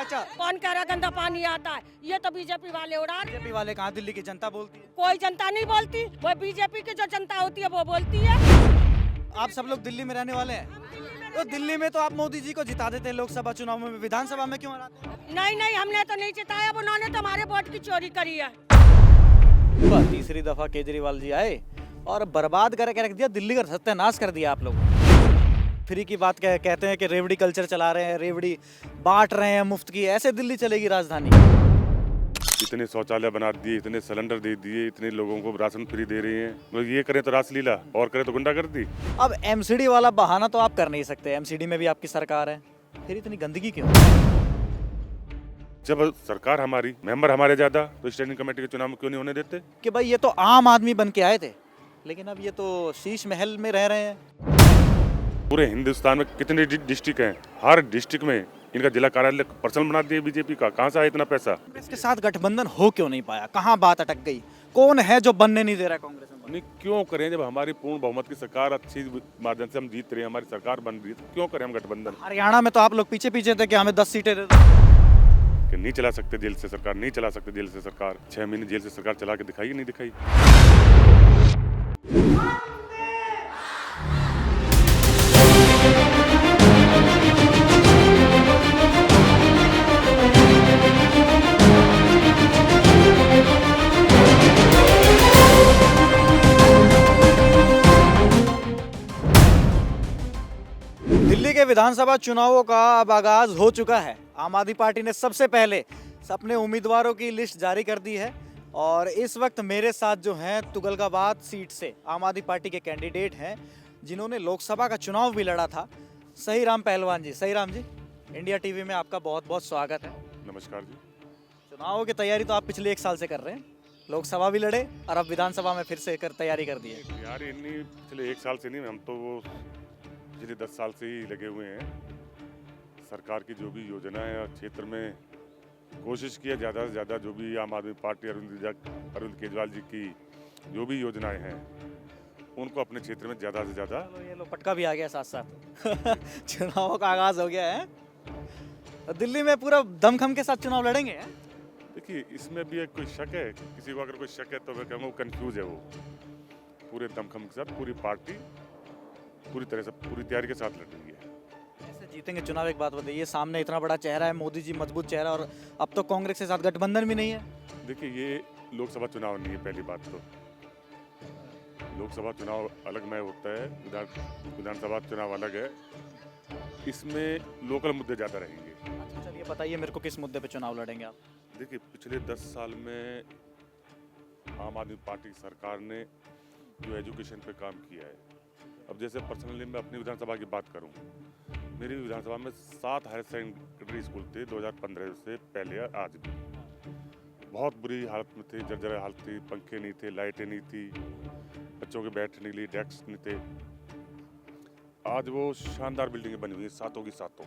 अच्छा कौन कह रहा गंदा पानी आता है? ये तो बीजेपी वाले उड़ा रहे हैं। बीजेपी वाले कहाँ, दिल्ली की जनता बोलती है। कोई जनता नहीं बोलती, वो बीजेपी की जो जनता होती है वो बोलती है। आप सब लोग दिल्ली में रहने वाले हैं, तो दिल्ली में तो आप मोदी जी को जिता देते हैं लोकसभा चुनाव में, विधानसभा में क्यों हराते हैं? नहीं नहीं, हमने तो नहीं जिताया, उन्होंने तो हमारे वोट की चोरी करी है। तीसरी दफा केजरीवाल जी आए और बर्बाद करके रख दिया दिल्ली का, सत्यानाश कर दिया आप लोग। फ्री की बात कहते हैं कि रेवड़ी कल्चर चला रहे हैं, रेवड़ी बांट रहे हैं मुफ्त की, ऐसे दिल्ली चलेगी राजधानी? इतने शौचालय बना दिए, इतने सिलेंडर दे दिए, इतने लोगों को राशन फ्री दे रहे हैं। मतलब ये करें तो रासलीला और करें तो गुंडागर्दी। अब एमसीडी वाला बहाना तो आप कर नहीं सकते, एमसीडी में भी आपकी सरकार है, फिर इतनी गंदगी क्यों? जब सरकार हमारी, मेंबर हमारे ज्यादा, तो स्टैंडिंग कमेटी के चुनाव में क्यों नहीं होने देते? कि भाई ये तो आम आदमी बन के आए थे, लेकिन अब ये तो शीश महल में रह रहे हैं। पूरे हिंदुस्तान में कितने डिस्ट्रिक्ट हैं, हर डिस्ट्रिक्ट में इनका जिला कार्यालय पर्सनल बना दिए बीजेपी का। कहाँ से आया इतना पैसा? कांग्रेस के साथ गठबंधन हो क्यों नहीं पाया? कहाँ बात अटक गई? कौन है जो बनने नहीं दे रहा कांग्रेस में? नहीं, क्यों करें? जब हमारी पूर्ण बहुमत की सरकार, अच्छी माध्यम से हम जीत रहे हैं, हमारी सरकार बन रही है, तो क्यों करें हम गठबंधन? हरियाणा में तो आप लोग पीछे पीछे थे कि हमें 10 सीटें दे दो। कि नहीं चला सकते जेल से सरकार, नहीं चला सकते जेल से सरकार। 6 महीने जेल से सरकार चला के दिखाई, नहीं दिखाई। दिल्ली के विधानसभा चुनावों का अब आगाज हो चुका है। आम आदमी पार्टी ने सबसे पहले अपने उम्मीदवारों की लिस्ट जारी कर दी है और इस वक्त मेरे साथ जो हैं तुगलकाबाद सीट से आम आदमी पार्टी के कैंडिडेट हैं, जिन्होंने लोकसभा का चुनाव भी लड़ा था, सही राम पहलवान जी। सही राम जी, इंडिया टीवी में आपका बहुत बहुत स्वागत है। नमस्कार जी। चुनावों की तैयारी तो आप पिछले 1 साल से कर रहे हैं, लोकसभा भी लड़े और अब विधानसभा में फिर से तैयारी कर दी है। यार इन्हीं पिछले 1 साल से नहीं, हम तो वो पिछले 10 साल से ही लगे हुए हैं। सरकार की जो भी योजना है क्षेत्र में कोशिश किया ज़्यादा से ज़्यादा, जो भी आम आदमी पार्टी अरविंद केजरीवाल जी की जो भी योजनाएं हैं उनको अपने क्षेत्र में ज़्यादा से ज़्यादा। चलो ये लो, पटका भी आ गया साथ साथ। चुनावों का आगाज हो गया है। दिल्ली में पूरा दमखम के साथ चुनाव लड़ेंगे हैं? देखिए, इसमें भी एक कोई शक है, किसी को अगर कोई शक है तो मैं कहूँगा वो कन्फ्यूज है। वो पूरे दमखम के साथ पूरी पार्टी पूरी तरह से पूरी तैयारी के साथ लड़ रही है। कैसे जीतेंगे चुनाव, एक बात बताइए। सामने इतना बड़ा चेहरा है, मोदी जी मजबूत चेहरा, और अब तो कांग्रेस के साथ गठबंधन भी नहीं है। देखिए, ये लोकसभा चुनाव नहीं है, पहली बात तो। लोकसभा चुनाव अलग में होता है, विधानसभा चुनाव अलग है। इसमें लोकल मुद्दे ज़्यादा रहेंगे। अच्छा चलिए बताइए मेरे को, किस मुद्दे पे चुनाव लड़ेंगे आप? देखिए, पिछले 10 साल में आम आदमी पार्टी सरकार ने जो एजुकेशन पे काम किया है, अब जैसे पर्सनली मैं अपनी विधानसभा की बात करूं, मेरी विधानसभा में 7 हायर सेकेंडरी स्कूल थे 2015 से पहले। आज भी बहुत बुरी हालत में थे, जर्जर हालत थी, पंखे नहीं थे, लाइटें नहीं थी, बच्चों के बैठने के लिए डेस्क नहीं थे। आज वो शानदार बिल्डिंगें बनी हुई हैं, सातों की सातों,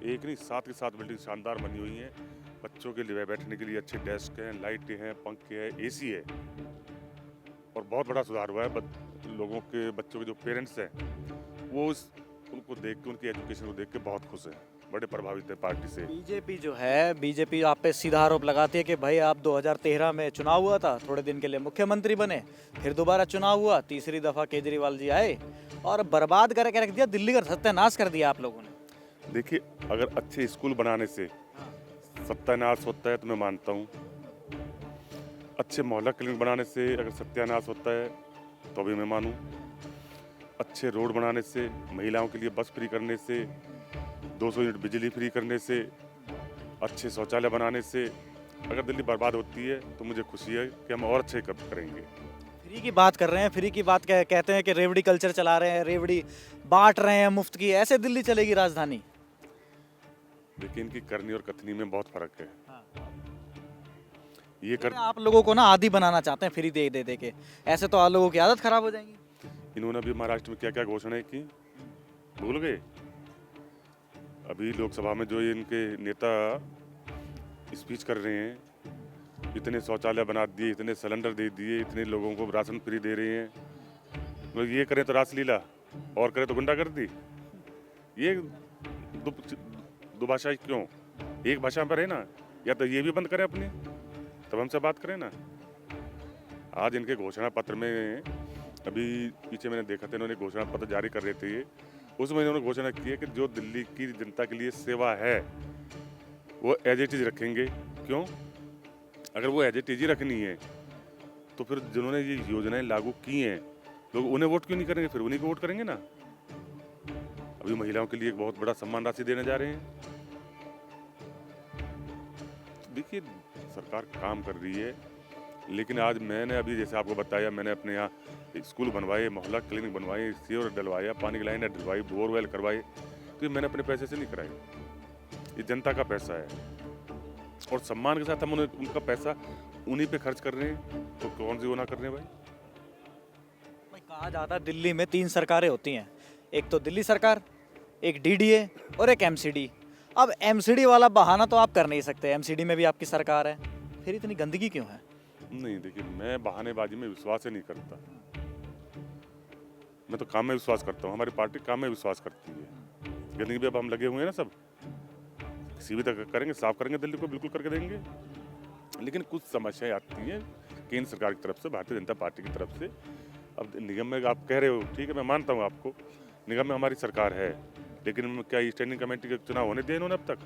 एक नहीं 7 की 7 बिल्डिंग शानदार बनी हुई हैं। बच्चों के लिए बैठने के लिए अच्छे डेस्क हैं, लाइटें हैं, पंखे हैं, एसी है। और बहुत बड़ा सुधार हुआ है। लोगों के, बच्चों के जो पेरेंट्स हैं वो उनको देख के, उनकी एजुकेशन को देख के बहुत खुश हैं, बड़े प्रभावित हैं पार्टी से। बीजेपी जो है, बीजेपी आप पे सीधा आरोप लगाती है कि भाई आप 2013 में चुनाव हुआ था, थोड़े दिन के लिए मुख्यमंत्री बने, फिर दोबारा चुनाव हुआ, तीसरी दफा केजरीवाल जी आए और बर्बाद करके रख दिया दिल्ली का, सत्यानाश कर दिया आप लोगों ने। देखिए, अगर अच्छे स्कूल बनाने से सत्यानाश होता है तो मैं मानता हूँ। अच्छे मोहल्ला क्लिनिक बनाने से अगर सत्यानाश होता है तो भी मैं मानूँ। अच्छे रोड बनाने से, महिलाओं के लिए बस फ्री करने से, 200 यूनिट बिजली फ्री करने से, अच्छे शौचालय बनाने से अगर दिल्ली बर्बाद होती है तो मुझे खुशी है कि हम और अच्छे करेंगे। फ्री की बात कर रहे हैं, फ्री की बात कहते हैं कि रेवड़ी कल्चर चला रहे हैं, रेवड़ी बांट रहे हैं मुफ्त की, ऐसे दिल्ली चलेगी राजधानी? देखिए, इनकी करनी और कथनी में बहुत फर्क है। ये आप लोगों को ना आदी बनाना चाहते हैं फ्री दे दे दे के, ऐसे तो आप लोगों की आदत खराब हो जाएगी। इन्होंने अभी महाराष्ट्र में क्या क्या घोषणाएं की, भूल गए? अभी लोकसभा में जो इनके नेता स्पीच कर रहे हैं, इतने शौचालय बना दिए, इतने सिलेंडर दे दिए, इतने लोगों को राशन फ्री दे रहे हैं। मतलब ये करें तो रासलीला और करें तो गुंडागर्दी। ये दुभाषाई क्यों? एक भाषा पर है ना, या तो ये भी बंद करें अपनी, तब हमसे बात करें ना। आज इनके घोषणा पत्र में, अभी पीछे मैंने देखा था, इन्होंने घोषणा पत्र जारी कर रहे थे ये, उसमें इन्होंने घोषणा की है कि जो दिल्ली की जनता के लिए सेवा है वो एज इट इज रखेंगे। क्यों? अगर वो एज इट इज ही रखनी है तो फिर जिन्होंने ये योजनाएं लागू की हैं लोग उन्हें वोट क्यों नहीं करेंगे? फिर उन्हीं को वोट करेंगे ना। अभी महिलाओं के लिए एक बहुत बड़ा सम्मान राशि देने जा रहे हैं। तो देखिए, सरकार काम कर रही है, लेकिन आज मैंने अभी जैसे आपको बताया, मैंने अपने यहाँ स्कूल बनवाए, मोहल्ला क्लिनिक बनवाए, सीवर डलवाया, पानी की लाइन डलवाई, बोरवेल करवाए, तो ये मैंने अपने पैसे से नहीं कराई, ये जनता का पैसा है। और सम्मान के साथ हम उनका पैसा उन्हीं पे खर्च कर रहे हैं, तो कौन सी वो ना कर रहे हैं भाई? कहा जाता है दिल्ली में 3 सरकारें होती हैं, एक तो दिल्ली सरकार, एक डीडीए और एक एमसीडी। अब एमसीडी वाला बहाना तो आप कर नहीं सकते, एमसीडी में भी आपकी सरकार है, फिर इतनी गंदगी क्यों है? नहीं, देखिए, मैं बहानेबाजी में विश्वास ही नहीं करता, मैं तो काम में विश्वास करता हूँ। हमारी पार्टी काम में विश्वास करती है। गंदगी पे अब हम लगे हुए हैं ना, सब किसी भी तक करेंगे, साफ करेंगे, दिल्ली को बिल्कुल करके देंगे। लेकिन कुछ समस्याएं आती हैं केंद्र सरकार की तरफ से, भारतीय जनता पार्टी की तरफ से। अब निगम में आप कह रहे हो, ठीक है, मैं मानता हूँ आपको, निगम में हमारी सरकार है, लेकिन क्या स्टैंडिंग कमेटी के चुनाव होने दिए इन्होंने अब तक?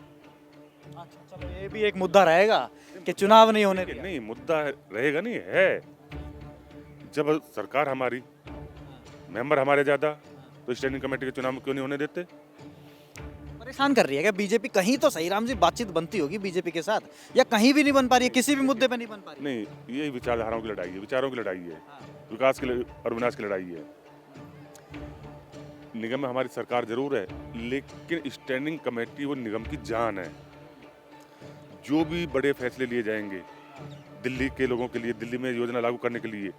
अच्छा, चलो ये भी एक मुद्दा रहेगा कि चुनाव नहीं होने दिया। नहीं, मुद्दा रहेगा नहीं है। जब सरकार हमारी, मेंबर हमारे ज्यादा, तो स्टैंडिंग कमेटी के चुनाव में क्यों नहीं होने देते? परेशान कर रही है क्या बीजेपी? कहीं तो सही राम जी बातचीत बनती होगी बीजेपी के साथ, या कहीं भी नहीं बन पा रही है, किसी भी मुद्दे पे नहीं बन पा रही? नहीं, ये विचारधाराओं की लड़ाई है, विचारों की लड़ाई है, विकास की और विनाश की लड़ाई है। निगम में हमारी सरकार जरूर है, लेकिन स्टैंडिंग कमेटी वो निगम की जान है। जो भी बड़े फैसले लिए जाएंगे दिल्ली के लोगों के लिए, दिल्ली में योजना लागू करने के लिए,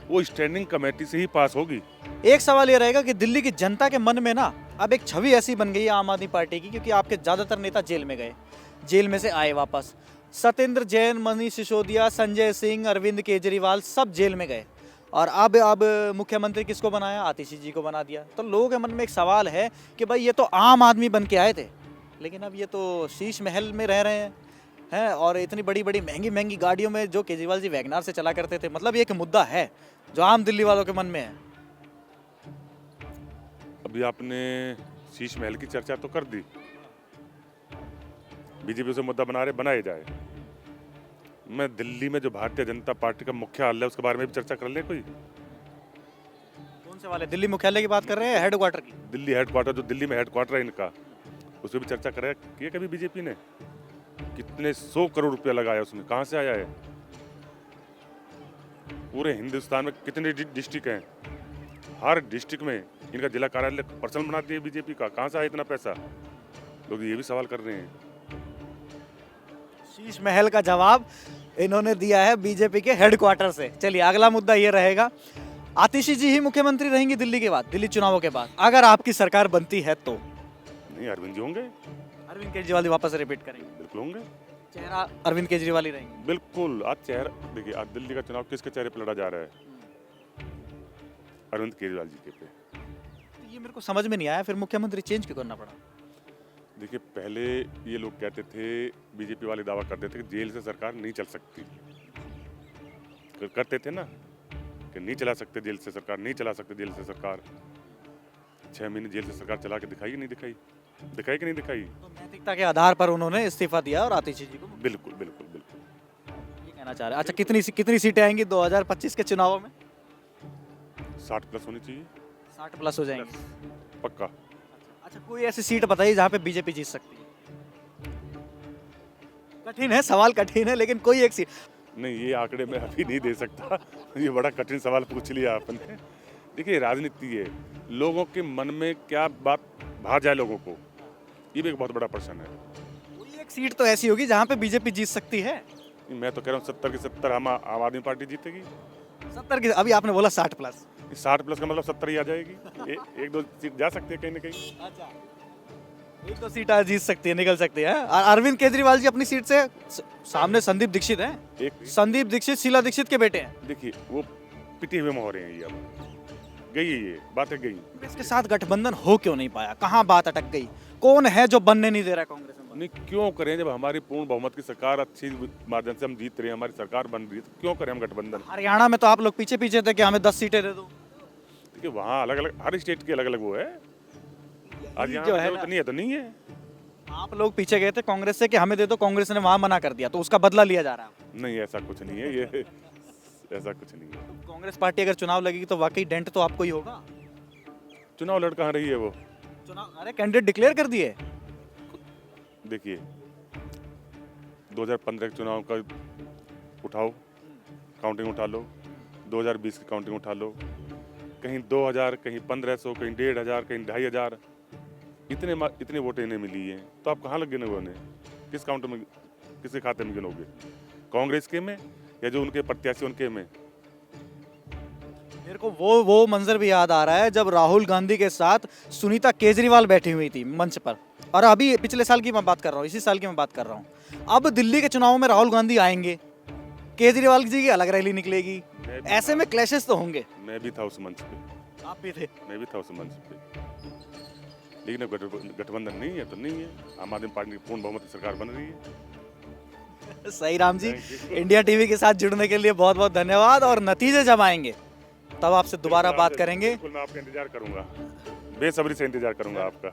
वो स्टैंडिंग कमेटी से ही पास होगी। एक सवाल ये रहेगा कि दिल्ली की जनता के मन में ना अब एक छवि ऐसी बन गई है आम आदमी पार्टी की, क्योंकि आपके ज्यादातर नेता जेल में गए, जेल में से आए वापस। सत्येंद्र जैन, मनीष सिसोदिया, संजय सिंह, अरविंद केजरीवाल सब जेल में गए, और अब मुख्यमंत्री किसको बनाया? आतिशी जी को बना दिया। तो लोगों के मन में एक सवाल है कि भाई ये तो आम आदमी बन के आए थे, लेकिन अब ये तो शीश महल में रह रहे हैं, और इतनी बड़ी बड़ी महंगी महंगी गाड़ियों में जो केजरीवाल जी वैगनार से चला करते थे। मतलब ये एक मुद्दा है जो आम दिल्ली वालों के मन में है। अभी आपने शीश महल की चर्चा तो कर दी, बीजेपी से मुद्दा बना रहे, बनाए जाए। मैं दिल्ली में जो भारतीय जनता पार्टी का मुख्यालय है उसके बारे में भी चर्चा कर ले कोई? कौन से वाले? दिल्ली मुख्यालय की बात कर रहे हैं, हेडक्वार्टर की? दिल्ली हेडक्वार्टर, जो दिल्ली में हेडक्वार्टर है इनका, उस पर भी चर्चा करे किया कभी बीजेपी ने? कितने 100 करोड़ रुपया लगाया उसमें, कहाँ से आया है? पूरे हिंदुस्तान में कितने डिस्ट्रिक्ट हैं, हर डिस्ट्रिक्ट में इनका जिला कार्यालय पर्सनल बनाती है बीजेपी का, कहाँ से आया इतना पैसा? लोग ये भी सवाल कर रहे हैं। शीश महल का जवाब इन्होंने दिया है बीजेपी के हेडक्वार्टर से। चलिए, अगला मुद्दा ये रहेगा, आतिशी जी ही मुख्यमंत्री रहेंगी दिल्ली के बाद, दिल्ली चुनावों के बाद, अगर आपकी सरकार बनती है तो? नहीं, अरविंद जी होंगे, अरविंद केजरीवाल जी वापस रिपीट करेंगे? बिल्कुल होंगे। चेहरा अरविंद केजरीवाल ही रहेंगे? बिल्कुल। आज चेहरा देखिए, आज दिल्ली का चुनाव किसके चेहरे पर लड़ा जा रहा है? अरविंद केजरीवाल जी के पे। तो ये मेरे को समझ में नहीं आया, फिर मुख्यमंत्री चेंज क्यों करना पड़ा? देखिए, पहले ये लोग कहते थे, बीजेपी वाले दावा करते थे कि जेल से सरकार नहीं चल सकती, करते थे ना कि नहीं चला सकते जेल से सरकार, नहीं चला सकते जेल से सरकार। 6 महीने जेल से सरकार चला के दिखाई नहीं दिखाई, दिखाई कि नहीं दिखाई? तो नैतिकता के आधार पर उन्होंने इस्तीफा दिया और आतिशी जी को? बिल्कुल बिल्कुल बिल्कुल। ये कहना चाह रहे हैं। अच्छा, कितनी सीटें आएंगी 2025 के चुनावों में? 60 प्लस होनी चाहिए। 60 प्लस हो जाएंगे पक्का। अच्छा, कोई ऐसी सीट बताइए जहाँ पे बीजेपी जीत सकती है। कठिन है सवाल, कठिन है, लेकिन कोई एक सीट। नहीं, ये आंकड़े मैं अभी नहीं दे सकता, ये बड़ा कठिन सवाल पूछ लिया आपने। देखिए, राजनीति है, लोगों के मन में क्या बात भा जाए लोगों को, ये भी एक बहुत बड़ा प्रश्न है। कोई एक सीट तो ऐसी होगी जहाँ पे बीजेपी जीत सकती है। मैं तो कह रहा हूँ 70 की 70 हम आम आदमी पार्टी जीतेगी। 70 की? अभी आपने बोला 60 प्लस। 60 प्लस का मतलब 70 ही आ जाएगी। एक दो सीट जा सकती है कहीं ना कहीं। अच्छा, एक दो सीट जीत सकती है, निकल सकती है। अरविंद केजरीवाल जी अपनी सीट से सामने संदीप दीक्षित हैं। संदीप दीक्षित शीला दीक्षित के बेटे हैं। देखिए, वो पिटे हुए मोहरे हैं, ये अब गई है, ये बात है गई। इसके साथ गठबंधन हो क्यों नहीं पाया? कहाँ बात अटक गई? कौन है जो बनने नहीं दे रहा है कांग्रेस में? नहीं, क्यों करें जब हमारी पूर्ण बहुमत की सरकार अच्छी माध्यम से हम जीत रहे हैं, हमारी सरकार बन रही है, तो क्यों करें हम गठबंधन? हरियाणा में तो आप लोग पीछे पीछे थे कि हमें 10 सीटें दे दो। देखिए वहाँ अलग अलग, हर स्टेट की अलग अलग वो है। आज यहाँ जो पे है जरूरत नहीं है तो नहीं है। आप लोग पीछे गए थे कांग्रेस से कि हमें दे दो, कांग्रेस ने वहां मना कर दिया, तो उसका बदला लिया जा रहा है। नहीं, ऐसा कुछ नहीं है, ये ऐसा कुछ नहीं है। कांग्रेस पार्टी अगर चुनाव लगेगी तो वाकई डेंट तो आपको ही होगा। चुनाव लड़ कहाँ रही है वो? चुनाव, अरे कैंडिडेट डिक्लेयर कर दिए। देखिए 2015 के चुनाव का उठाओ, काउंटिंग उठा लो, 2020 की काउंटिंग उठा लो, कहीं 2000, कहीं 1500, कहीं 1500, कहीं 2500, इतने वोटें इन्हें मिली हैं। तो आप कहाँ लग गिने उन्हें? किस काउंटर में, किसके खाते में गिनोगे? कांग्रेस के में या जो उनके प्रत्याशी उनके में? मेरे को वो मंजर भी याद आ रहा है जब राहुल गांधी के साथ सुनीता केजरीवाल बैठी हुई थी मंच पर, और अभी पिछले साल की मैं बात कर रहा हूँ, इसी साल की मैं बात कर रहा हूँ। अब दिल्ली के चुनाव में राहुल गांधी आएंगे, केजरीवाल जी की अलग रैली निकलेगी, ऐसे में क्लैशेस तो होंगे। मैं भी था उस मंच पे, आप भी थे। मैं भी था उस मंच पे, लेकिन अब गठबंधन नहीं है तो नहीं है। आम आदमी पार्टी की पूर्ण बहुमत की सरकार बन रही है। सही राम जी, इंडिया टीवी के साथ जुड़ने के लिए बहुत बहुत धन्यवाद, और नतीजे जब आएंगे तब आपसे दोबारा बात करेंगे। बिल्कुल, मैं आपका इंतजार करूंगा, बेसब्री से इंतजार करूंगा आपका।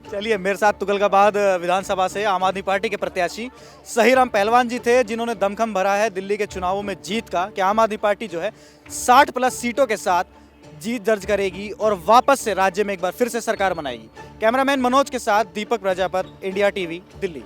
चलिए, मेरे साथ तुगलकाबाद विधानसभा से आम आदमी पार्टी के प्रत्याशी सहीराम पहलवान जी थे, जिन्होंने दमखम भरा है दिल्ली के चुनावों में जीत का, कि आम आदमी पार्टी जो है 60+ सीटों के साथ जीत दर्ज करेगी और वापस से राज्य में एक बार फिर से सरकार बनाएगी। कैमरामैन मनोज के साथ दीपक प्रजापत, इंडिया टीवी, दिल्ली।